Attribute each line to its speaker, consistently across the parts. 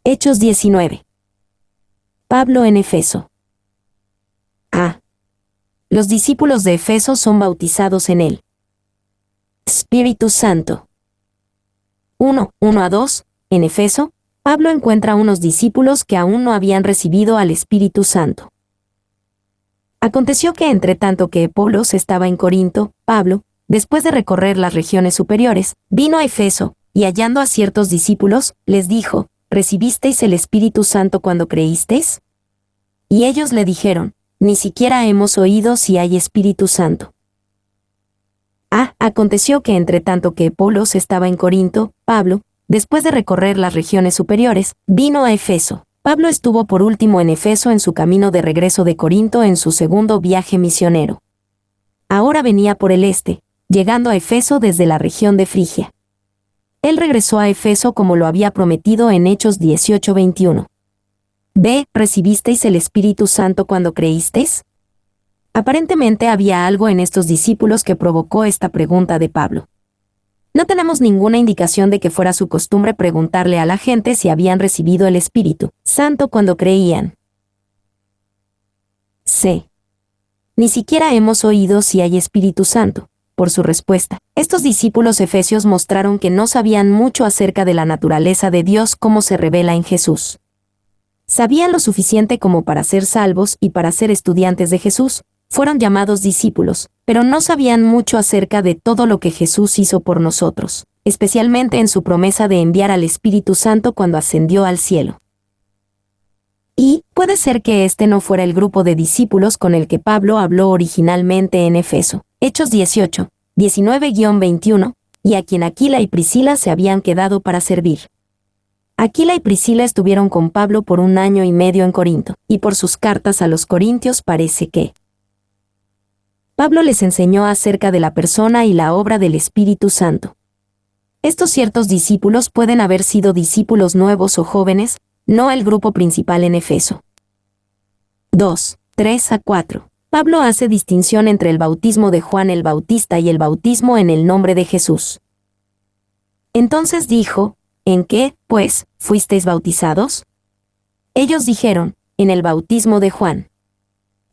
Speaker 1: Hechos 19. Pablo en Efeso. A. Los discípulos de Efeso son bautizados en el Espíritu Santo. 1:1-2. En Efeso, Pablo encuentra a unos discípulos que aún no habían recibido al Espíritu Santo. Aconteció que entre tanto que Apolos estaba en Corinto, Pablo, después de recorrer las regiones superiores, vino a Efeso, y hallando a ciertos discípulos, les dijo: ¿Recibisteis el Espíritu Santo cuando creísteis? Y ellos le dijeron: Ni siquiera hemos oído si hay Espíritu Santo. Aconteció que entre tanto que Apolos estaba en Corinto, Pablo, después de recorrer las regiones superiores, vino a Efeso. Pablo estuvo por último en Efeso en su camino de regreso de Corinto en su segundo viaje misionero. Ahora venía por el este, llegando a Efeso desde la región de Frigia. Él regresó a Efeso como lo había prometido en Hechos 18:21. B. ¿Recibisteis el Espíritu Santo cuando creísteis? Aparentemente había algo en estos discípulos que provocó esta pregunta de Pablo. No tenemos ninguna indicación de que fuera su costumbre preguntarle a la gente si habían recibido el Espíritu Santo cuando creían. C. Ni siquiera hemos oído si hay Espíritu Santo. Por su respuesta, estos discípulos efesios mostraron que no sabían mucho acerca de la naturaleza de Dios como se revela en Jesús. Sabían lo suficiente como para ser salvos y para ser estudiantes de Jesús. Fueron llamados discípulos, pero no sabían mucho acerca de todo lo que Jesús hizo por nosotros, especialmente en su promesa de enviar al Espíritu Santo cuando ascendió al cielo. Y puede ser que este no fuera el grupo de discípulos con el que Pablo habló originalmente en Efeso. Hechos 18, 19-21, y a quien Aquila y Priscila se habían quedado para servir. Aquila y Priscila estuvieron con Pablo por 1 año y medio en Corinto, y por sus cartas a los corintios parece que Pablo les enseñó acerca de la persona y la obra del Espíritu Santo. Estos ciertos discípulos pueden haber sido discípulos nuevos o jóvenes, no el grupo principal en Efeso. 2:3-4. Pablo hace distinción entre el bautismo de Juan el Bautista y el bautismo en el nombre de Jesús. Entonces dijo: ¿En qué, pues, fuisteis bautizados? Ellos dijeron: en el bautismo de Juan.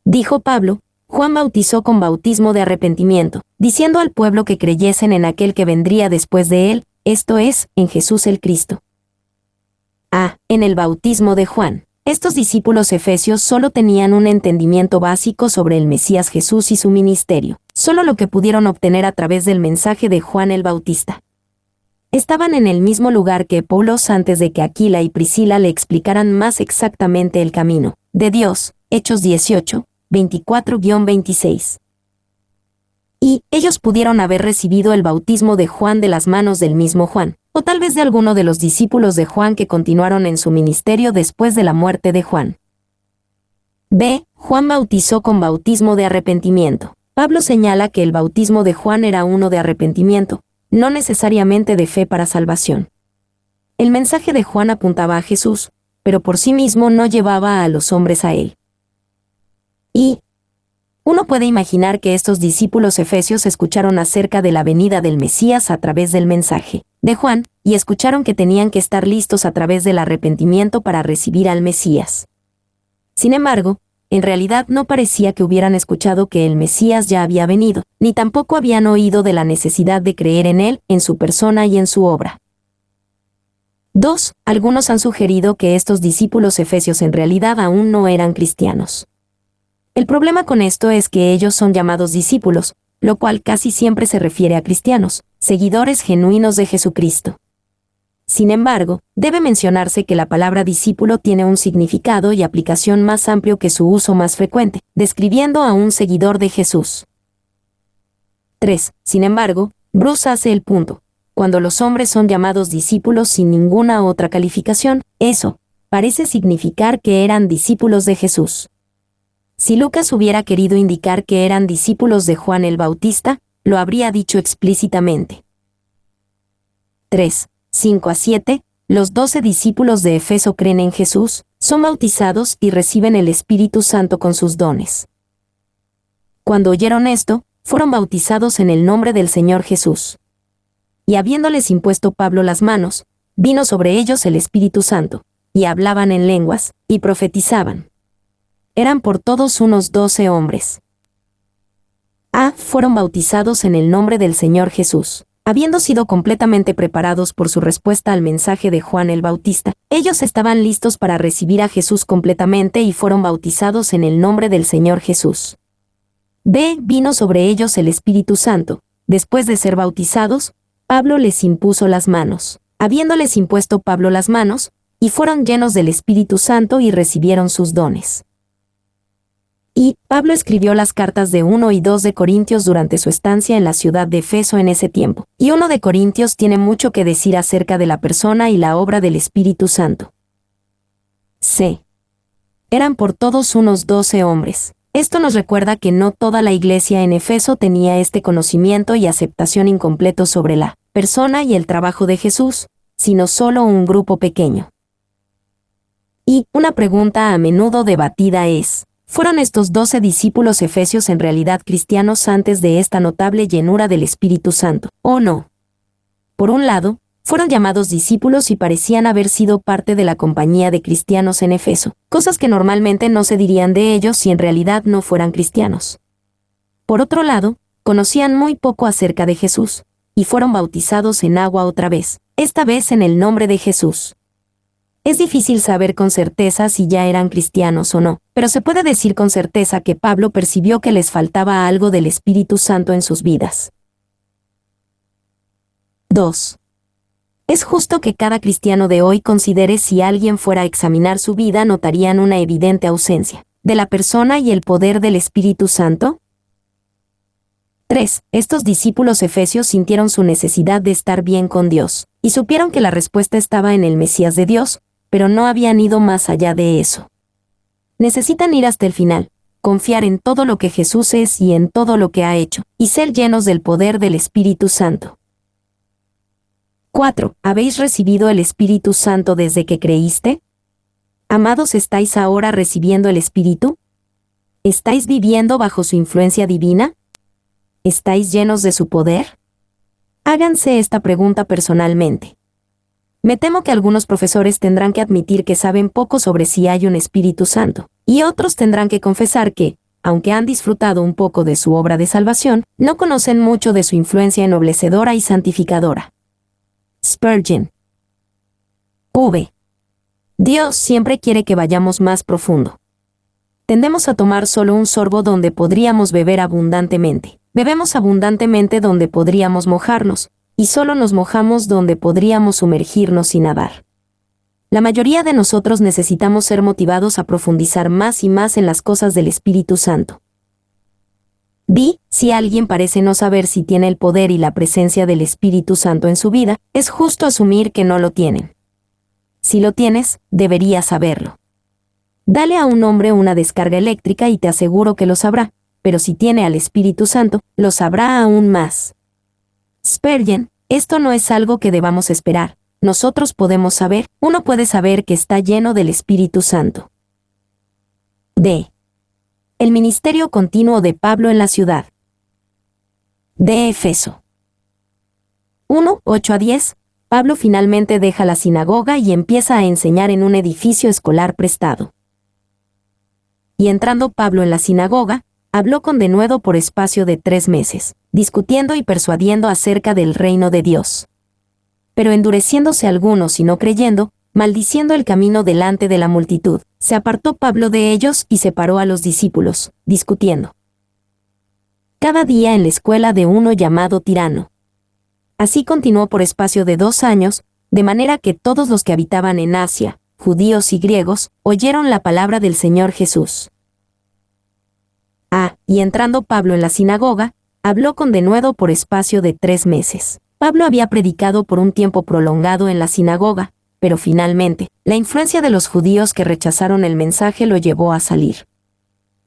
Speaker 1: Dijo Pablo: Juan bautizó con bautismo de arrepentimiento, diciendo al pueblo que creyesen en aquel que vendría después de él, esto es, en Jesús el Cristo. En el bautismo de Juan. Estos discípulos efesios solo tenían un entendimiento básico sobre el Mesías Jesús y su ministerio, solo lo que pudieron obtener a través del mensaje de Juan el Bautista. Estaban en el mismo lugar que Apolos antes de que Aquila y Priscila le explicaran más exactamente el camino de Dios. Hechos 18, 24-26. Y ellos pudieron haber recibido el bautismo de Juan de las manos del mismo Juan, o tal vez de alguno de los discípulos de Juan que continuaron en su ministerio después de la muerte de Juan. B. Juan bautizó con bautismo de arrepentimiento. Pablo señala que el bautismo de Juan era uno de arrepentimiento, no necesariamente de fe para salvación. El mensaje de Juan apuntaba a Jesús, pero por sí mismo no llevaba a los hombres a él. Y uno puede imaginar que estos discípulos efesios escucharon acerca de la venida del Mesías a través del mensaje de Juan, y escucharon que tenían que estar listos a través del arrepentimiento para recibir al Mesías. Sin embargo, en realidad no parecía que hubieran escuchado que el Mesías ya había venido, ni tampoco habían oído de la necesidad de creer en él, en su persona y en su obra. 2. Algunos han sugerido que estos discípulos efesios en realidad aún no eran cristianos. El problema con esto es que ellos son llamados discípulos, lo cual casi siempre se refiere a cristianos, seguidores genuinos de Jesucristo. Sin embargo, debe mencionarse que la palabra discípulo tiene un significado y aplicación más amplio que su uso más frecuente, describiendo a un seguidor de Jesús. 3. Sin embargo, Bruce hace el punto: cuando los hombres son llamados discípulos sin ninguna otra calificación, eso parece significar que eran discípulos de Jesús. Si Lucas hubiera querido indicar que eran discípulos de Juan el Bautista, lo habría dicho explícitamente. 3. 5-7. Los 12 discípulos de Efeso creen en Jesús, son bautizados y reciben el Espíritu Santo con sus dones. Cuando oyeron esto, fueron bautizados en el nombre del Señor Jesús. Y habiéndoles impuesto Pablo las manos, vino sobre ellos el Espíritu Santo, y hablaban en lenguas, y profetizaban. Eran por todos unos 12 hombres. Fueron bautizados en el nombre del Señor Jesús. Habiendo sido completamente preparados por su respuesta al mensaje de Juan el Bautista, ellos estaban listos para recibir a Jesús completamente y fueron bautizados en el nombre del Señor Jesús. Vino sobre ellos el Espíritu Santo. Después de ser bautizados, Pablo les impuso las manos. Habiéndoles impuesto Pablo las manos, y fueron llenos del Espíritu Santo y recibieron sus dones. Y Pablo escribió las cartas de 1 y 2 de Corintios durante su estancia en la ciudad de Efeso en ese tiempo. Y 1 de Corintios tiene mucho que decir acerca de la persona y la obra del Espíritu Santo. Eran por todos unos 12 hombres. Esto nos recuerda que no toda la iglesia en Efeso tenía este conocimiento y aceptación incompleto sobre la persona y el trabajo de Jesús, sino solo un grupo pequeño. Y una pregunta a menudo debatida es: ¿fueron estos 12 discípulos efesios en realidad cristianos antes de esta notable llenura del Espíritu Santo, o no? Por un lado, fueron llamados discípulos y parecían haber sido parte de la compañía de cristianos en Efeso, cosas que normalmente no se dirían de ellos si en realidad no fueran cristianos. Por otro lado, conocían muy poco acerca de Jesús, y fueron bautizados en agua otra vez, esta vez en el nombre de Jesús. Es difícil saber con certeza si ya eran cristianos o no, pero se puede decir con certeza que Pablo percibió que les faltaba algo del Espíritu Santo en sus vidas. 2. Es justo que cada cristiano de hoy considere si alguien fuera a examinar su vida notarían una evidente ausencia de la persona y el poder del Espíritu Santo. 3. Estos discípulos efesios sintieron su necesidad de estar bien con Dios, y supieron que la respuesta estaba en el Mesías de Dios, pero no habían ido más allá de eso. Necesitan ir hasta el final, confiar en todo lo que Jesús es y en todo lo que ha hecho, y ser llenos del poder del Espíritu Santo. 4. ¿Habéis recibido el Espíritu Santo desde que creíste? Amados, ¿estáis ahora recibiendo el Espíritu? ¿Estáis viviendo bajo su influencia divina? ¿Estáis llenos de su poder? Háganse esta pregunta personalmente. Me temo que algunos profesores tendrán que admitir que saben poco sobre si hay un Espíritu Santo, y otros tendrán que confesar que, aunque han disfrutado un poco de su obra de salvación, no conocen mucho de su influencia ennoblecedora y santificadora. Spurgeon. Dios siempre quiere que vayamos más profundo. Tendemos a tomar solo un sorbo donde podríamos beber abundantemente. Bebemos abundantemente donde podríamos mojarnos, y solo nos mojamos donde podríamos sumergirnos y nadar. La mayoría de nosotros necesitamos ser motivados a profundizar más y más en las cosas del Espíritu Santo. Si alguien parece no saber si tiene el poder y la presencia del Espíritu Santo en su vida, es justo asumir que no lo tienen. Si lo tienes, deberías saberlo. Dale a un hombre una descarga eléctrica y te aseguro que lo sabrá, pero si tiene al Espíritu Santo, lo sabrá aún más. Spurgeon, esto no es algo que debamos esperar. Nosotros podemos saber, uno puede saber que está lleno del Espíritu Santo. El ministerio continuo de Pablo en la ciudad de Efeso. 1:8-10. Pablo finalmente deja la sinagoga y empieza a enseñar en un edificio escolar prestado. Y entrando Pablo en la sinagoga, habló con denuedo por espacio de 3 meses, discutiendo y persuadiendo acerca del reino de Dios. Pero endureciéndose algunos y no creyendo, maldiciendo el camino delante de la multitud, se apartó Pablo de ellos y separó a los discípulos, discutiendo cada día en la escuela de uno llamado Tirano. Así continuó por espacio de 2 años, de manera que todos los que habitaban en Asia, judíos y griegos, oyeron la palabra del Señor Jesús. Y entrando Pablo en la sinagoga, habló con denuedo por espacio de 3 meses. Pablo había predicado por un tiempo prolongado en la sinagoga, pero finalmente, la influencia de los judíos que rechazaron el mensaje lo llevó a salir.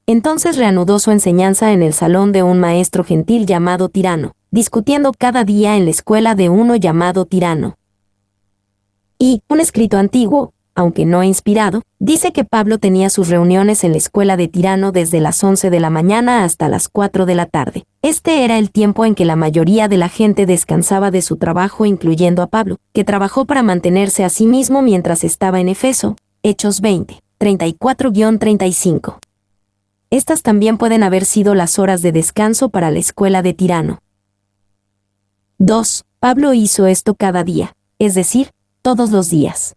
Speaker 1: Entonces reanudó su enseñanza en el salón de un maestro gentil llamado Tirano, discutiendo cada día en la escuela de uno llamado Tirano. Un escrito antiguo, aunque no inspirado, dice que Pablo tenía sus reuniones en la escuela de Tirano desde las 11 de la mañana hasta las 4 de la tarde. Este era el tiempo en que la mayoría de la gente descansaba de su trabajo, incluyendo a Pablo, que trabajó para mantenerse a sí mismo mientras estaba en Efeso. Hechos 20, 34-35. Estas también pueden haber sido las horas de descanso para la escuela de Tirano. 2. Pablo hizo esto cada día, es decir, todos los días.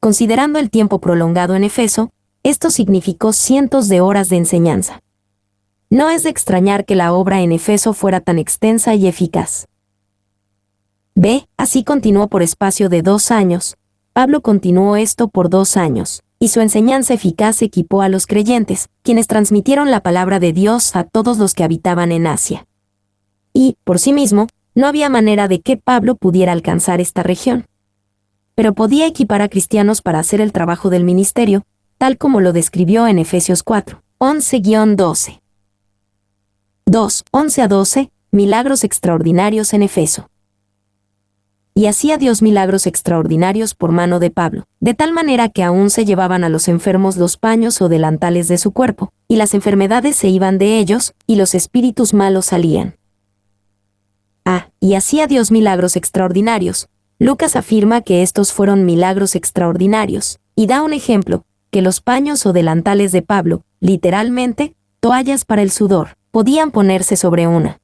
Speaker 1: Considerando el tiempo prolongado en Efeso, esto significó cientos de horas de enseñanza. No es de extrañar que la obra en Efeso fuera tan extensa y eficaz. B. Así continuó por espacio de 2 años. Pablo continuó esto por 2 años, y su enseñanza eficaz equipó a los creyentes, quienes transmitieron la palabra de Dios a todos los que habitaban en Asia. Y, por sí mismo, no había manera de que Pablo pudiera alcanzar esta región. Pero podía equipar a cristianos para hacer el trabajo del ministerio, tal como lo describió en Efesios 4, 11-12. 2, 11-12, milagros extraordinarios en Efeso. Y hacía Dios milagros extraordinarios por mano de Pablo, de tal manera que aún se llevaban a los enfermos los paños o delantales de su cuerpo, y las enfermedades se iban de ellos, y los espíritus malos salían. Y hacía Dios milagros extraordinarios. Lucas afirma que estos fueron milagros extraordinarios, y da un ejemplo, que los paños o delantales de Pablo, literalmente, toallas para el sudor, podían ponerse sobre una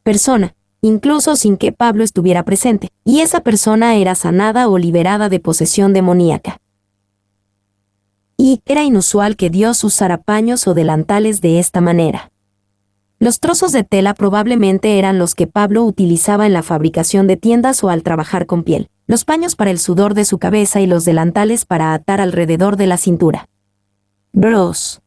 Speaker 1: persona, incluso sin que Pablo estuviera presente, y esa persona era sanada o liberada de posesión demoníaca. Y era inusual que Dios usara paños o delantales de esta manera. Los trozos de tela probablemente eran los que Pablo utilizaba en la fabricación de tiendas o al trabajar con piel, los paños para el sudor de su cabeza y los delantales para atar alrededor de la cintura. Bros.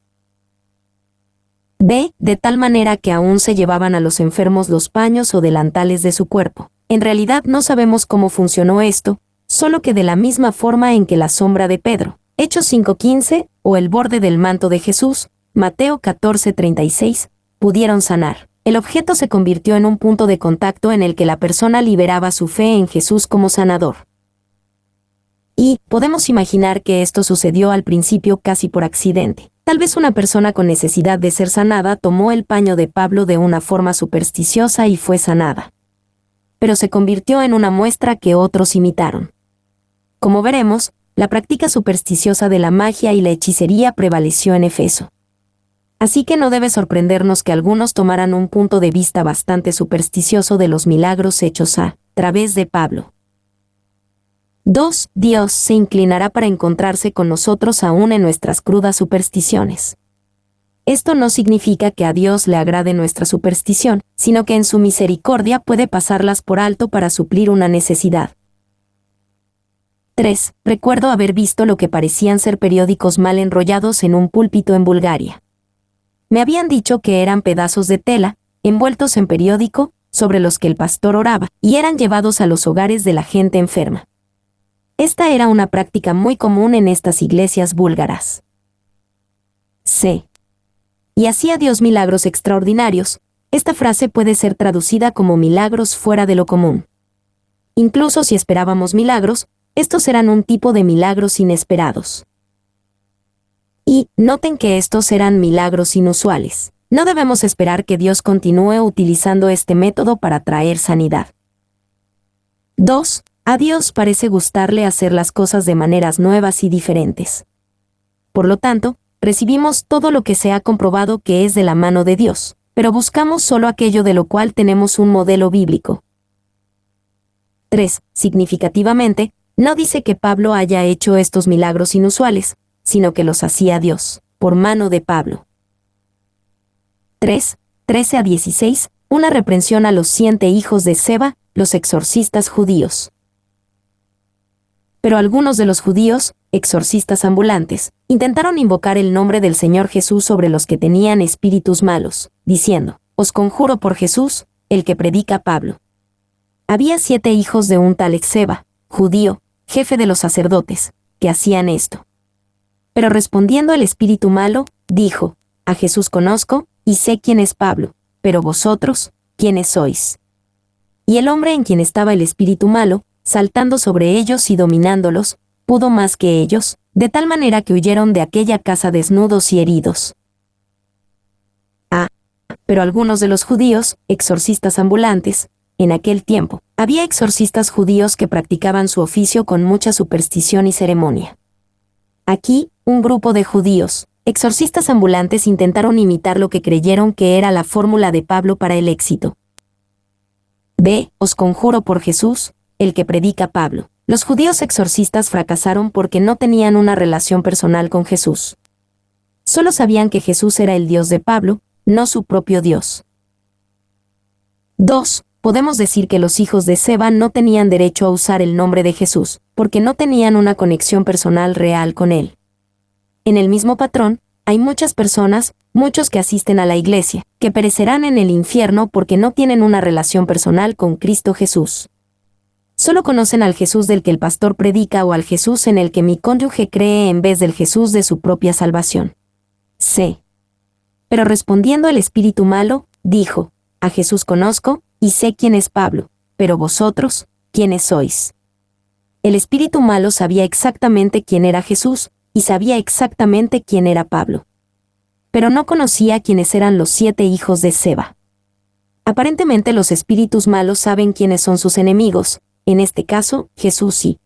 Speaker 1: B. De tal manera que aún se llevaban a los enfermos los paños o delantales de su cuerpo. En realidad no sabemos cómo funcionó esto, solo que de la misma forma en que la sombra de Pedro, Hechos 5:15, o el borde del manto de Jesús, Mateo 14:36, pudieron sanar. El objeto se convirtió en un punto de contacto en el que la persona liberaba su fe en Jesús como sanador. Y podemos imaginar que esto sucedió al principio casi por accidente. Tal vez una persona con necesidad de ser sanada tomó el paño de Pablo de una forma supersticiosa y fue sanada. Pero se convirtió en una muestra que otros imitaron. Como veremos, la práctica supersticiosa de la magia y la hechicería prevaleció en Efeso. Así que no debe sorprendernos que algunos tomaran un punto de vista bastante supersticioso de los milagros hechos a través de Pablo. 2. Dios se inclinará para encontrarse con nosotros aún en nuestras crudas supersticiones. Esto no significa que a Dios le agrade nuestra superstición, sino que en su misericordia puede pasarlas por alto para suplir una necesidad. 3. Recuerdo haber visto lo que parecían ser periódicos mal enrollados en un púlpito en Bulgaria. Me habían dicho que eran pedazos de tela, envueltos en periódico, sobre los que el pastor oraba, y eran llevados a los hogares de la gente enferma. Esta era una práctica muy común en estas iglesias búlgaras. C. Y hacía Dios milagros extraordinarios. Esta frase puede ser traducida como milagros fuera de lo común. Incluso si esperábamos milagros, estos eran un tipo de milagros inesperados. Y noten que estos eran milagros inusuales. No debemos esperar que Dios continúe utilizando este método para traer sanidad. 2. A Dios parece gustarle hacer las cosas de maneras nuevas y diferentes. Por lo tanto, recibimos todo lo que se ha comprobado que es de la mano de Dios, pero buscamos solo aquello de lo cual tenemos un modelo bíblico. 3. Significativamente, no dice que Pablo haya hecho estos milagros inusuales, sino que los hacía Dios, por mano de Pablo. 3, 13-16, una reprensión a los 7 hijos de Seba, los exorcistas judíos. Pero algunos de los judíos, exorcistas ambulantes, intentaron invocar el nombre del Señor Jesús sobre los que tenían espíritus malos, diciendo: «Os conjuro por Jesús, el que predica Pablo». Había 7 hijos de un tal Seba, judío, jefe de los sacerdotes, que hacían esto. Pero respondiendo el espíritu malo, dijo: «A Jesús conozco, y sé quién es Pablo, pero vosotros, ¿quiénes sois?». Y el hombre en quien estaba el espíritu malo, saltando sobre ellos y dominándolos, pudo más que ellos, de tal manera que huyeron de aquella casa desnudos y heridos. Pero algunos de los judíos, exorcistas ambulantes, en aquel tiempo, había exorcistas judíos que practicaban su oficio con mucha superstición y ceremonia. Aquí, un grupo de judíos, exorcistas ambulantes intentaron imitar lo que creyeron que era la fórmula de Pablo para el éxito. Os conjuro por Jesús, el que predica Pablo. Los judíos exorcistas fracasaron porque no tenían una relación personal con Jesús. Solo sabían que Jesús era el Dios de Pablo, no su propio Dios. 2. Podemos decir que los hijos de Seba no tenían derecho a usar el nombre de Jesús, porque no tenían una conexión personal real con él. En el mismo patrón, hay muchas personas, muchos que asisten a la iglesia, que perecerán en el infierno porque no tienen una relación personal con Cristo Jesús. Solo conocen al Jesús del que el pastor predica o al Jesús en el que mi cónyuge cree en vez del Jesús de su propia salvación. C. Pero respondiendo el espíritu malo, dijo, a Jesús conozco, y sé quién es Pablo, pero vosotros, ¿quiénes sois? El espíritu malo sabía exactamente quién era Jesús, y sabía exactamente quién era Pablo. Pero no conocía quiénes eran los 7 hijos de Seba. Aparentemente los espíritus malos saben quiénes son sus enemigos, en este caso, Jesús y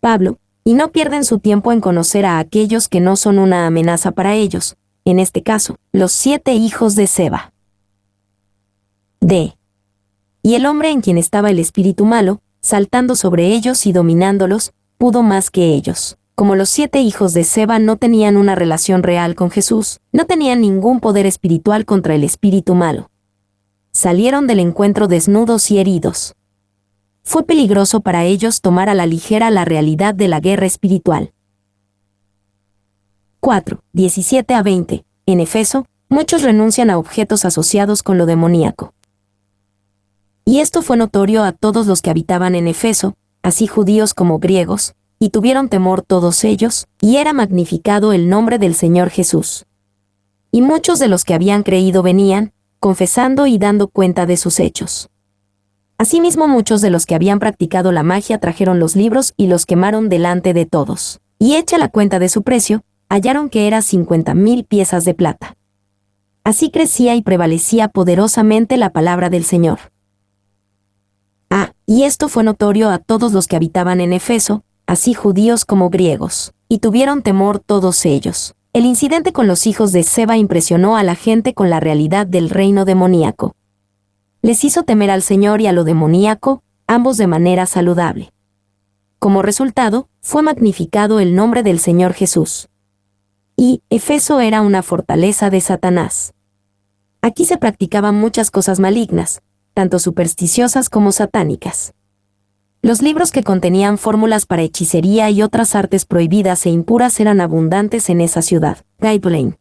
Speaker 1: Pablo, y no pierden su tiempo en conocer a aquellos que no son una amenaza para ellos, en este caso, los 7 hijos de Seba. D. Y el hombre en quien estaba el espíritu malo, saltando sobre ellos y dominándolos, pudo más que ellos. Como los 7 hijos de Seba no tenían una relación real con Jesús, no tenían ningún poder espiritual contra el espíritu malo. Salieron del encuentro desnudos y heridos. Fue peligroso para ellos tomar a la ligera la realidad de la guerra espiritual. 4. 17 a 20. En Efeso, muchos renuncian a objetos asociados con lo demoníaco. Y esto fue notorio a todos los que habitaban en Efeso, así judíos como griegos, y tuvieron temor todos ellos, y era magnificado el nombre del Señor Jesús. Y muchos de los que habían creído venían, confesando y dando cuenta de sus hechos. Asimismo muchos de los que habían practicado la magia trajeron los libros y los quemaron delante de todos. Y hecha la cuenta de su precio, hallaron que era 50,000 piezas de plata. Así crecía y prevalecía poderosamente la palabra del Señor. Y esto fue notorio a todos los que habitaban en Efeso, así judíos como griegos, y tuvieron temor todos ellos. El incidente con los hijos de Seba impresionó a la gente con la realidad del reino demoníaco. Les hizo temer al Señor y a lo demoníaco, ambos de manera saludable. Como resultado, fue magnificado el nombre del Señor Jesús. Y Efeso era una fortaleza de Satanás. Aquí se practicaban muchas cosas malignas, tanto supersticiosas como satánicas. Los libros que contenían fórmulas para hechicería y otras artes prohibidas e impuras eran abundantes en esa ciudad. Guideline.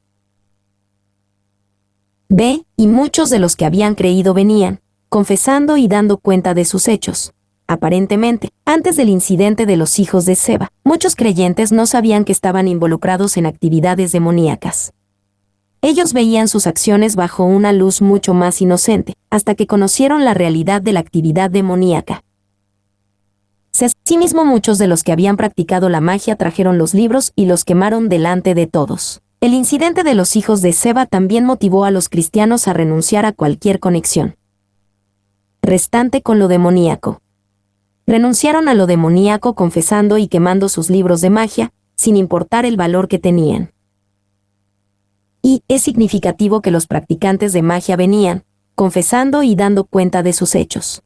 Speaker 1: Y muchos de los que habían creído venían, confesando y dando cuenta de sus hechos. Aparentemente, antes del incidente de los hijos de Seba, muchos creyentes no sabían que estaban involucrados en actividades demoníacas. Ellos veían sus acciones bajo una luz mucho más inocente, hasta que conocieron la realidad de la actividad demoníaca. Asimismo muchos de los que habían practicado la magia trajeron los libros y los quemaron delante de todos. El incidente de los hijos de Seba también motivó a los cristianos a renunciar a cualquier conexión restante con lo demoníaco. Renunciaron a lo demoníaco confesando y quemando sus libros de magia, sin importar el valor que tenían. Y es significativo que los practicantes de magia venían, confesando y dando cuenta de sus hechos.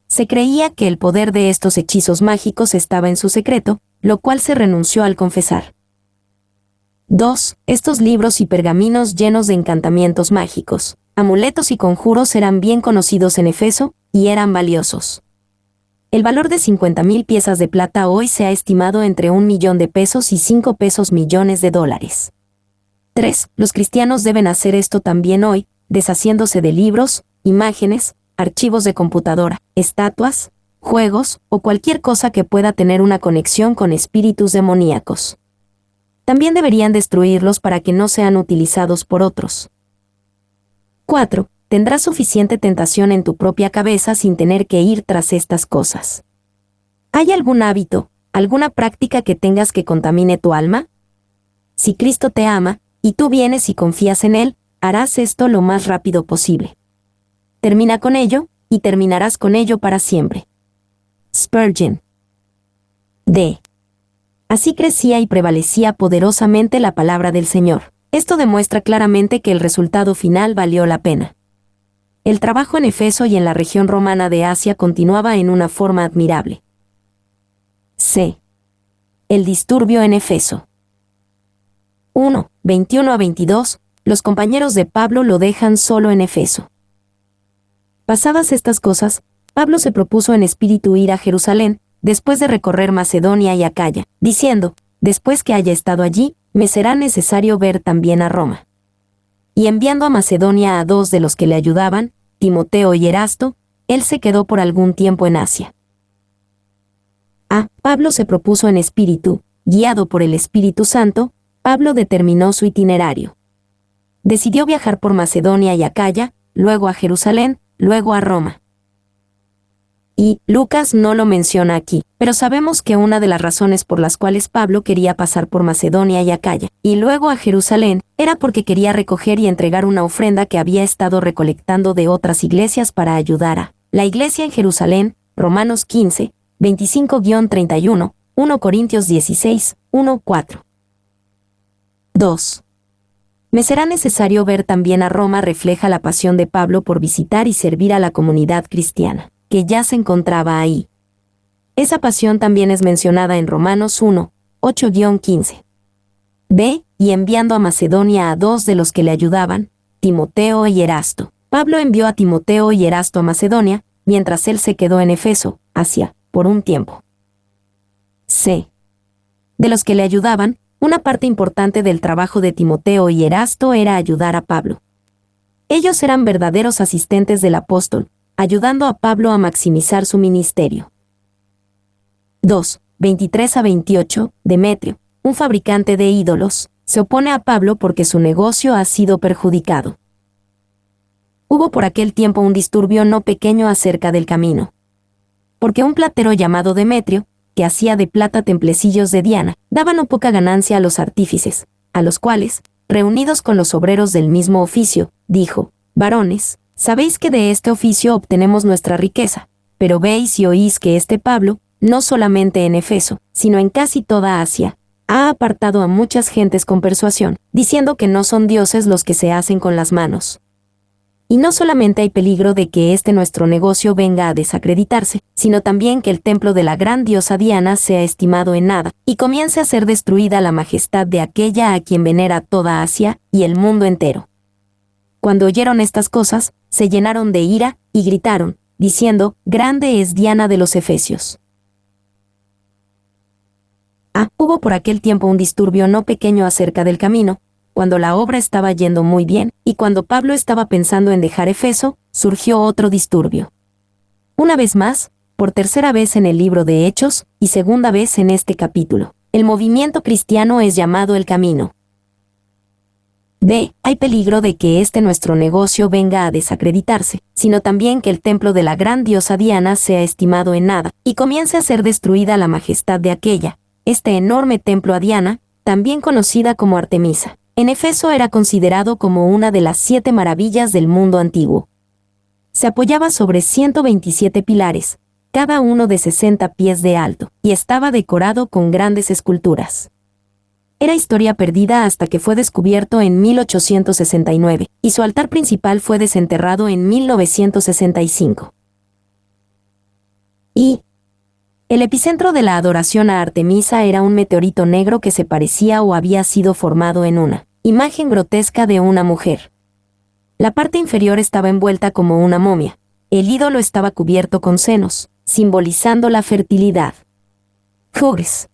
Speaker 1: Se creía que el poder de estos hechizos mágicos estaba en su secreto, lo cual se renunció al confesar. 2. Estos libros y pergaminos llenos de encantamientos mágicos, amuletos y conjuros eran bien conocidos en Efeso, y eran valiosos. El valor de 50,000 piezas de plata hoy se ha estimado entre $1,000,000 y $5 millones. 3. Los cristianos deben hacer esto también hoy, deshaciéndose de libros, imágenes, archivos de computadora, estatuas, juegos, o cualquier cosa que pueda tener una conexión con espíritus demoníacos. También deberían destruirlos para que no sean utilizados por otros. 4. Tendrás suficiente tentación en tu propia cabeza sin tener que ir tras estas cosas. ¿Hay algún hábito, ¿Alguna práctica que tengas que contamine tu alma? Si Cristo te ama, y tú vienes y confías en Él, harás esto lo más rápido posible. Termina con ello, y terminarás con ello para siempre. Spurgeon. D. Así crecía y prevalecía poderosamente la palabra del Señor. Esto demuestra claramente que el resultado final valió la pena. El trabajo en Efeso y en la región romana de Asia continuaba en una forma admirable. C. El disturbio en Efeso. 1. 21 a 22. Los compañeros de Pablo lo dejan solo en Efeso. Pasadas estas cosas, Pablo se propuso en espíritu ir a Jerusalén, después de recorrer Macedonia y Acaya, diciendo, después que haya estado allí, me será necesario ver también a Roma. Y enviando a Macedonia a 2 de los que le ayudaban, Timoteo y Erasto, él se quedó por algún tiempo en Asia. A. Pablo se propuso en espíritu, guiado por el Espíritu Santo, Pablo determinó su itinerario. Decidió viajar por Macedonia y Acaya, luego a Jerusalén, luego a Roma. Y Lucas no lo menciona aquí, pero sabemos que una de las razones por las cuales Pablo quería pasar por Macedonia y Acaya, y luego a Jerusalén, era porque quería recoger y entregar una ofrenda que había estado recolectando de otras iglesias para ayudar a la iglesia en Jerusalén, Romanos 15, 25-31, 1 Corintios 16, 1-4. 2. Me será necesario ver también a Roma refleja la pasión de Pablo por visitar y servir a la comunidad cristiana, que ya se encontraba ahí. Esa pasión también es mencionada en Romanos 1, 8-15. B. Y enviando a Macedonia a 2 de los que le ayudaban, Timoteo y Erasto. Pablo envió a Timoteo y Erasto a Macedonia, mientras él se quedó en Efeso, Asia, por un tiempo. C. De los que le ayudaban, una parte importante del trabajo de Timoteo y Erasto era ayudar a Pablo. Ellos eran verdaderos asistentes del apóstol, ayudando a Pablo a maximizar su ministerio. 2. 23-28, Demetrio, un fabricante de ídolos, se opone a Pablo porque su negocio ha sido perjudicado. Hubo por aquel tiempo un disturbio no pequeño acerca del camino. Porque un platero llamado Demetrio, que hacía de plata templecillos de Diana, daba no poca ganancia a los artífices, a los cuales, reunidos con los obreros del mismo oficio, dijo, varones, sabéis que de este oficio obtenemos nuestra riqueza, pero veis y oís que este Pablo, no solamente en Efeso, sino en casi toda Asia, ha apartado a muchas gentes con persuasión, diciendo que no son dioses los que se hacen con las manos. Y no solamente hay peligro de que este nuestro negocio venga a desacreditarse, sino también que el templo de la gran diosa Diana sea estimado en nada, y comience a ser destruida la majestad de aquella a quien venera toda Asia y el mundo entero. Cuando oyeron estas cosas, se llenaron de ira, y gritaron, diciendo, grande es Diana de los Efesios. Hubo por aquel tiempo un disturbio no pequeño acerca del camino, cuando la obra estaba yendo muy bien, y cuando Pablo estaba pensando en dejar Efeso, surgió otro disturbio. Una vez más, por tercera vez en el libro de Hechos, y segunda vez en este capítulo, el movimiento cristiano es llamado el camino. B. Hay peligro de que este nuestro negocio venga a desacreditarse, sino también que el templo de la gran diosa Diana sea estimado en nada, y comience a ser destruida la majestad de aquella, este enorme templo a Diana, también conocida como Artemisa. En Efeso era considerado como una de las 7 maravillas del mundo antiguo. Se apoyaba sobre 127 pilares, cada uno de 60 pies de alto, y estaba decorado con grandes esculturas. Era historia perdida hasta que fue descubierto en 1869, y su altar principal fue desenterrado en 1965. Y el epicentro de la adoración a Artemisa era un meteorito negro que se parecía o había sido formado en una imagen grotesca de una mujer. La parte inferior estaba envuelta como una momia. El ídolo estaba cubierto con senos, simbolizando la fertilidad. Hughes.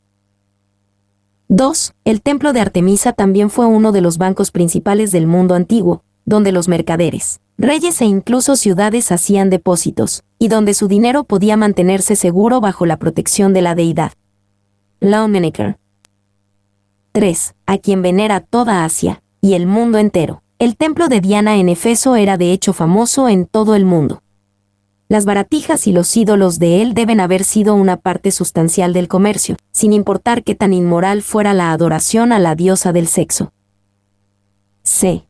Speaker 1: 2. El templo de Artemisa también fue uno de los bancos principales del mundo antiguo, donde los mercaderes, reyes e incluso ciudades hacían depósitos, y donde su dinero podía mantenerse seguro bajo la protección de la deidad. Longnecker. 3. A quien venera toda Asia, y el mundo entero. El templo de Diana en Efeso era de hecho famoso en todo el mundo. Las baratijas y los ídolos de él deben haber sido una parte sustancial del comercio, sin importar qué tan inmoral fuera la adoración a la diosa del sexo. C.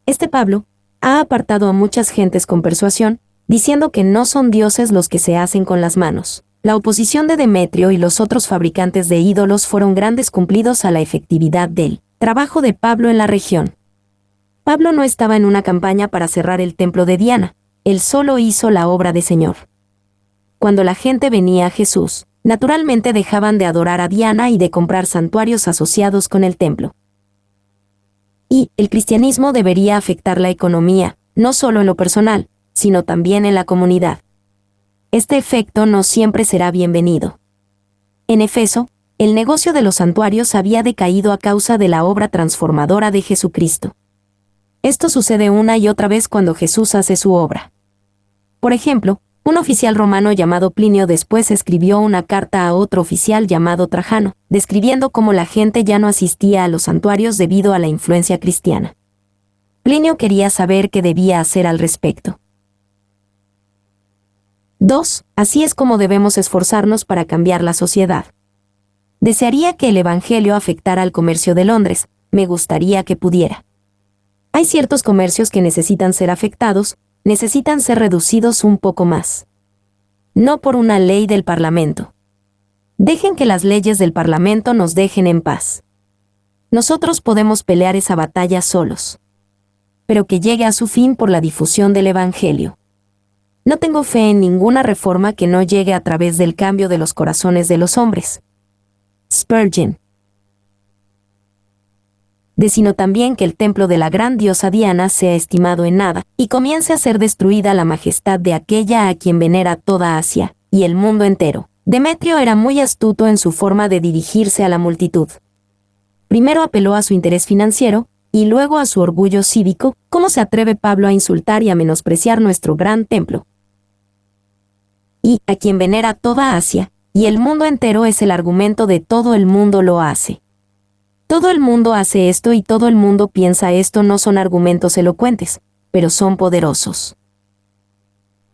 Speaker 1: Este Pablo ha apartado a muchas gentes con persuasión, diciendo que no son dioses los que se hacen con las manos. La oposición de Demetrio y los otros fabricantes de ídolos fueron grandes cumplidos a la efectividad del trabajo de Pablo en la región. Pablo no estaba en una campaña para cerrar el templo de Diana, él solo hizo la obra de Señor. Cuando la gente venía a Jesús, naturalmente dejaban de adorar a Diana y de comprar santuarios asociados con el templo. Y el cristianismo debería afectar la economía, no solo en lo personal, sino también en la comunidad. Este efecto no siempre será bienvenido. En Efeso, el negocio de los santuarios había decaído a causa de la obra transformadora de Jesucristo. Esto sucede una y otra vez cuando Jesús hace su obra. Por ejemplo, un oficial romano llamado Plinio después escribió una carta a otro oficial llamado Trajano, describiendo cómo la gente ya no asistía a los santuarios debido a la influencia cristiana. Plinio quería saber qué debía hacer al respecto. 2. Así es como debemos esforzarnos para cambiar la sociedad. Desearía que el Evangelio afectara al comercio de Londres, me gustaría que pudiera. Hay ciertos comercios que necesitan ser afectados, necesitan ser reducidos un poco más. No por una ley del Parlamento. Dejen que las leyes del Parlamento nos dejen en paz. Nosotros podemos pelear esa batalla solos. Pero que llegue a su fin por la difusión del Evangelio. No tengo fe en ninguna reforma que no llegue a través del cambio de los corazones de los hombres. Spurgeon. Sino también que el templo de la gran diosa Diana sea estimado en nada, y comience a ser destruida la majestad de aquella a quien venera toda Asia, y el mundo entero. Demetrio era muy astuto en su forma de dirigirse a la multitud. Primero apeló a su interés financiero, y luego a su orgullo cívico. ¿Cómo se atreve Pablo a insultar y a menospreciar nuestro gran templo? Y a quien venera toda Asia, y el mundo entero es el argumento de todo el mundo lo hace. Todo el mundo hace esto y todo el mundo piensa esto no son argumentos elocuentes, pero son poderosos.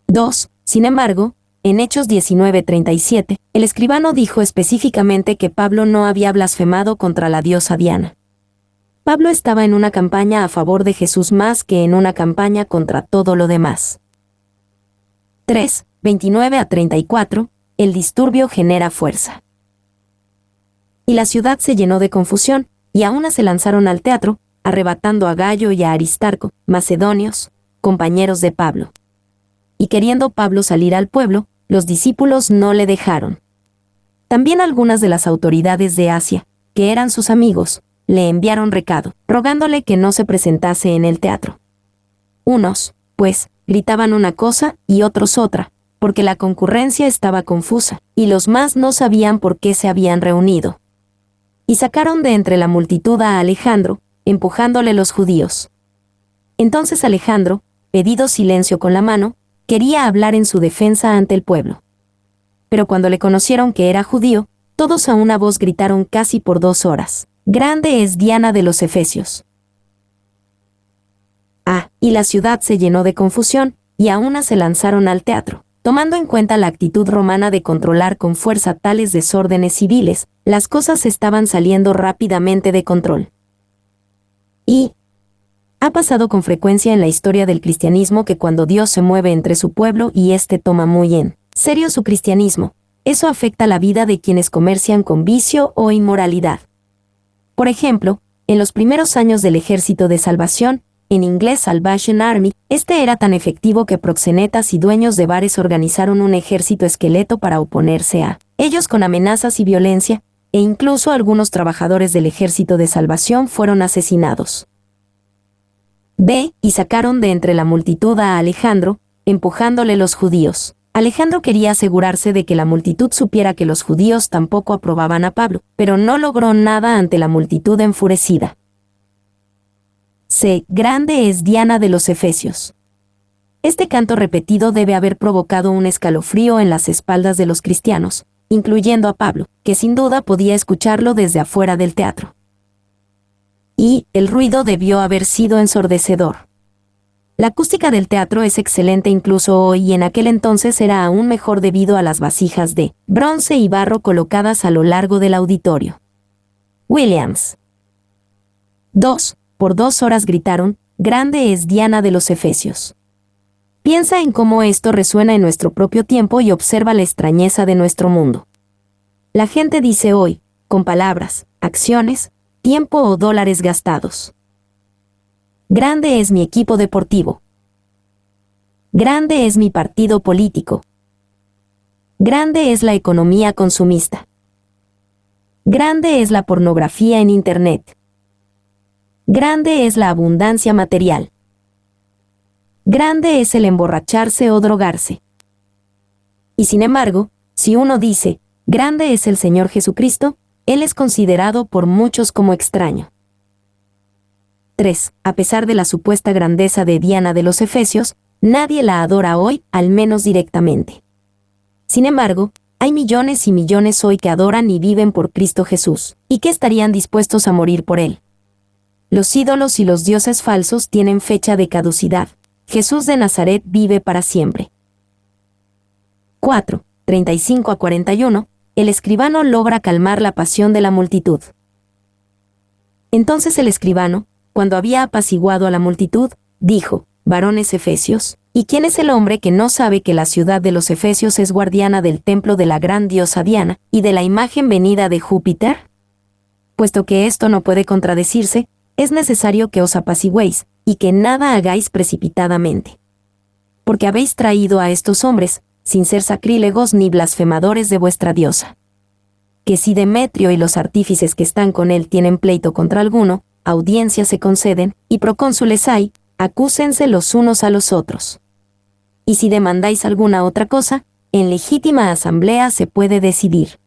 Speaker 1: 2. Sin embargo, en Hechos 19:37, el escribano dijo específicamente que Pablo no había blasfemado contra la diosa Diana. Pablo estaba en una campaña a favor de Jesús más que en una campaña contra todo lo demás. 3. 29-34, el disturbio genera fuerza. Y la ciudad se llenó de confusión, y a una se lanzaron al teatro, arrebatando a Gayo y a Aristarco, macedonios, compañeros de Pablo. Y queriendo Pablo salir al pueblo, los discípulos no le dejaron. También algunas de las autoridades de Asia, que eran sus amigos, le enviaron recado, rogándole que no se presentase en el teatro. Unos, pues, gritaban una cosa y otros otra, porque la concurrencia estaba confusa, y los más no sabían por qué se habían reunido. Y sacaron de entre la multitud a Alejandro, empujándole los judíos. Entonces Alejandro, pedido silencio con la mano, quería hablar en su defensa ante el pueblo. Pero cuando le conocieron que era judío, todos a una voz gritaron casi por 2 horas: «Grande es Diana de los Efesios». Y la ciudad se llenó de confusión, y a una se lanzaron al teatro. Tomando en cuenta la actitud romana de controlar con fuerza tales desórdenes civiles, las cosas estaban saliendo rápidamente de control. Y ha pasado con frecuencia en la historia del cristianismo que cuando Dios se mueve entre su pueblo y éste toma muy en serio su cristianismo, eso afecta la vida de quienes comercian con vicio o inmoralidad. Por ejemplo, en los primeros años del Ejército de Salvación, en inglés Salvation Army, este era tan efectivo que proxenetas y dueños de bares organizaron un ejército esqueleto para oponerse a ellos con amenazas y violencia, e incluso algunos trabajadores del Ejército de Salvación fueron asesinados. Y sacaron de entre la multitud a Alejandro, empujándole los judíos. Alejandro quería asegurarse de que la multitud supiera que los judíos tampoco aprobaban a Pablo, pero no logró nada ante la multitud enfurecida. Grande es Diana de los Efesios. Este canto repetido debe haber provocado un escalofrío en las espaldas de los cristianos, incluyendo a Pablo, que sin duda podía escucharlo desde afuera del teatro. Y el ruido debió haber sido ensordecedor. La acústica del teatro es excelente incluso hoy y en aquel entonces era aún mejor debido a las vasijas de bronce y barro colocadas a lo largo del auditorio. Williams. 2. Por 2 horas gritaron, grande es Diana de los Efesios. Piensa en cómo esto resuena en nuestro propio tiempo y observa la extrañeza de nuestro mundo. La gente dice hoy, con palabras, acciones, tiempo o dólares gastados. Grande es mi equipo deportivo. Grande es mi partido político. Grande es la economía consumista. Grande es la pornografía en Internet. Grande es la abundancia material. Grande es el emborracharse o drogarse. Y sin embargo, si uno dice, grande es el Señor Jesucristo, Él es considerado por muchos como extraño. 3. A pesar de la supuesta grandeza de Diana de los Efesios, nadie la adora hoy, al menos directamente. Sin embargo, hay millones y millones hoy que adoran y viven por Cristo Jesús, y que estarían dispuestos a morir por Él. Los ídolos y los dioses falsos tienen fecha de caducidad. Jesús de Nazaret vive para siempre. 4. 35 a 41. El escribano logra calmar la pasión de la multitud. Entonces el escribano, cuando había apaciguado a la multitud, dijo, varones efesios, ¿y quién es el hombre que no sabe que la ciudad de los Efesios es guardiana del templo de la gran diosa Diana y de la imagen venida de Júpiter? Puesto que esto no puede contradecirse, es necesario que os apaciguéis, y que nada hagáis precipitadamente. Porque habéis traído a estos hombres, sin ser sacrílegos ni blasfemadores de vuestra diosa. Que si Demetrio y los artífices que están con él tienen pleito contra alguno, audiencias se conceden, y procónsules hay, acúsense los unos a los otros. Y si demandáis alguna otra cosa, en legítima asamblea se puede decidir.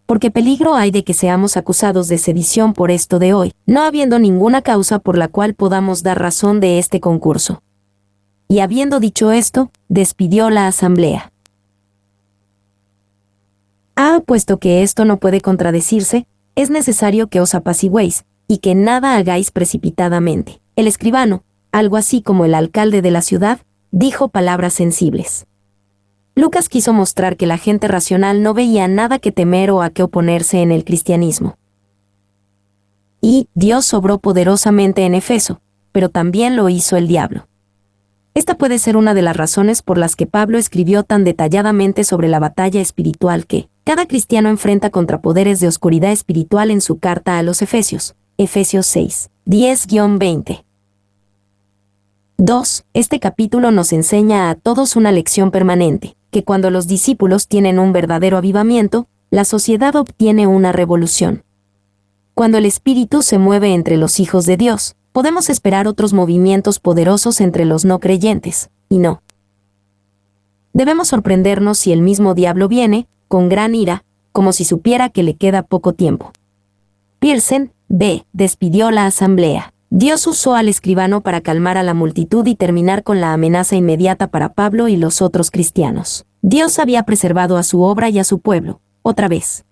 Speaker 1: Porque peligro hay de que seamos acusados de sedición por esto de hoy, no habiendo ninguna causa por la cual podamos dar razón de este concurso. Y habiendo dicho esto, despidió la asamblea. Puesto que esto no puede contradecirse, es necesario que os apaciguéis, y que nada hagáis precipitadamente. El escribano, algo así como el alcalde de la ciudad, dijo palabras sensibles. Lucas quiso mostrar que la gente racional no veía nada que temer o a qué oponerse en el cristianismo. Y Dios obró poderosamente en Efeso, pero también lo hizo el diablo. Esta puede ser una de las razones por las que Pablo escribió tan detalladamente sobre la batalla espiritual que cada cristiano enfrenta contra poderes de oscuridad espiritual en su carta a los Efesios, Efesios 6, 10-20. 2. Este capítulo nos enseña a todos una lección permanente, que cuando los discípulos tienen un verdadero avivamiento, la sociedad obtiene una revolución. Cuando el Espíritu se mueve entre los hijos de Dios, podemos esperar otros movimientos poderosos entre los no creyentes, y no. Debemos sorprendernos si el mismo diablo viene, con gran ira, como si supiera que le queda poco tiempo. Pearson, B. despidió la asamblea. Dios usó al escribano para calmar a la multitud y terminar con la amenaza inmediata para Pablo y los otros cristianos. Dios había preservado a su obra y a su pueblo, otra vez.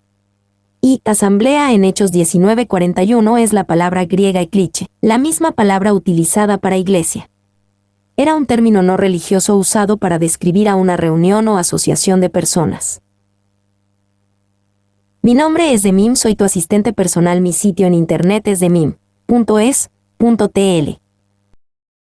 Speaker 1: Y asamblea en Hechos 19:41 es la palabra griega ekliche, la misma palabra utilizada para iglesia. Era un término no religioso usado para describir a una reunión o asociación de personas. Mi nombre es Demim, soy tu asistente personal. Mi sitio en internet es demim.es.tl.